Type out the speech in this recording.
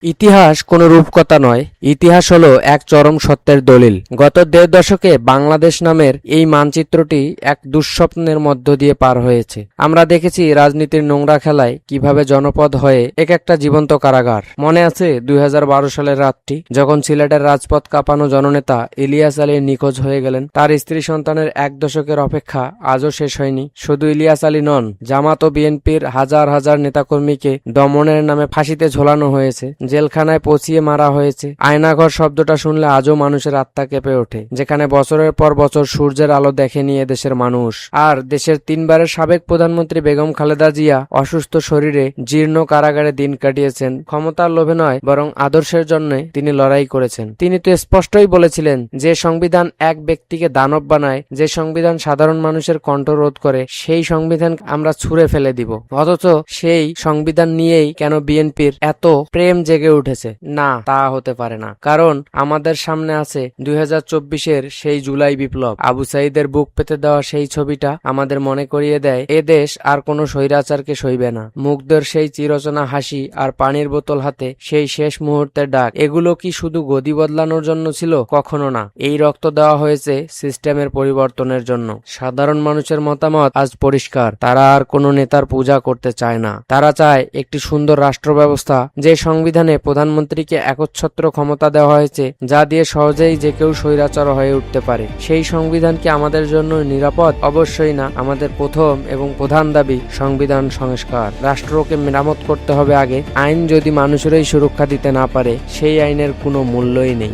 ইতিহাস কোনো রূপকথা নয়, ইতিহাস হলো এক চরম সত্যের দলিল। গত ১.৫ দশকে বাংলাদেশ নামের এই মানচিত্রটি এক দুঃস্বপ্নের মধ্য দিয়ে পার হয়েছে। আমরা দেখেছি রাজনীতির নোংরা খেলায় কিভাবে জনপদ হয়ে এক একটা জীবন্ত কারাগার। মনে আছে ২০১২ সালের রাতটি, যখন সিলেটের রাজপথ কাঁপানো জননেতা ইলিয়াস আলী নিখোঁজ হয়ে গেলেন। তার স্ত্রী সন্তানের ১ দশকের অপেক্ষা আজও শেষ হয়নি। শুধু ইলিয়াস আলী নন, জামাত ও বিএনপির হাজার হাজার নেতাকর্মীকে দমনের নামে ফাঁসিতে ঝোলানো হয়েছে, জেলখানায় পচিয়ে মারা হয়েছে। আয়নাঘর শব্দটা শুনলে আজও মানুষের আত্মা কেঁপে ওঠে, যেখানে বছরের পর বছর সূর্যের আলো দেখেনি এদেশের মানুষ। আর দেশের ৩বারের সাবেক প্রধানমন্ত্রী বেগম খালেদা জিয়া অসুস্থ শরীরে জীর্ণ কারাগারে দিন কাটিয়েছেন। ক্ষমতার লোভে নয়, বরং আদর্শের জন্য তিনি লড়াই করেছেন। তিনি তো স্পষ্টই বলেছিলেন, যে সংবিধান এক ব্যক্তিকে দানব বানায়, যে সংবিধান সাধারণ মানুষের কণ্ঠ রোধ করে, সেই সংবিধান আমরা ছুঁড়ে ফেলে দিব। অথচ সেই সংবিধান নিয়েই কেন বিএনপির এত প্রেম জেগে উঠেছে? না, তা হতে পারে না। কারণ আমাদের সামনে আছে ২০২৪-এর সেই জুলাই বিপ্লব। আবু সাইদের বুক পেতে দেওয়া সেই ছবিটা আমাদের মনে করিয়ে দেয়, এ দেশ আর কোনো স্বৈরাচারকে সইবে না। মুগ্ধের সেই চিরচেনা হাসি আর পানির বোতল হাতে সেই শেষ মুহূর্তের ডাক, এগুলো কি শুধু গদি বদলানোর জন্য ছিল? কখনো না। এই রক্ত দেওয়া হয়েছে সিস্টেমের পরিবর্তনের জন্য। সাধারণ মানুষের মতামত আজ পরিষ্কার, তারা আর কোনো নেতার পূজা করতে চায় না। তারা চায় একটি সুন্দর রাষ্ট্র ব্যবস্থা, যে সংবিধানে প্রধানমন্ত্রীকে একচ্ছত্র ক্ষমতা দেওয়া হয়েছে, যা দিয়ে সহজেই যে কেউ স্বৈরাচার হয়ে উঠতে পারে। সেই সংবিধান কি আমাদের জন্য নিরাপদ? অবশ্যই না। আমাদের প্রথম এবং প্রধান দাবি সংবিধান সংস্কার। রাষ্ট্রকে মেরামত করতে হবে আগে। আইন যদি মানুষেরই সুরক্ষা দিতে না পারে, সেই আইনের কোনো মূল্যই নেই।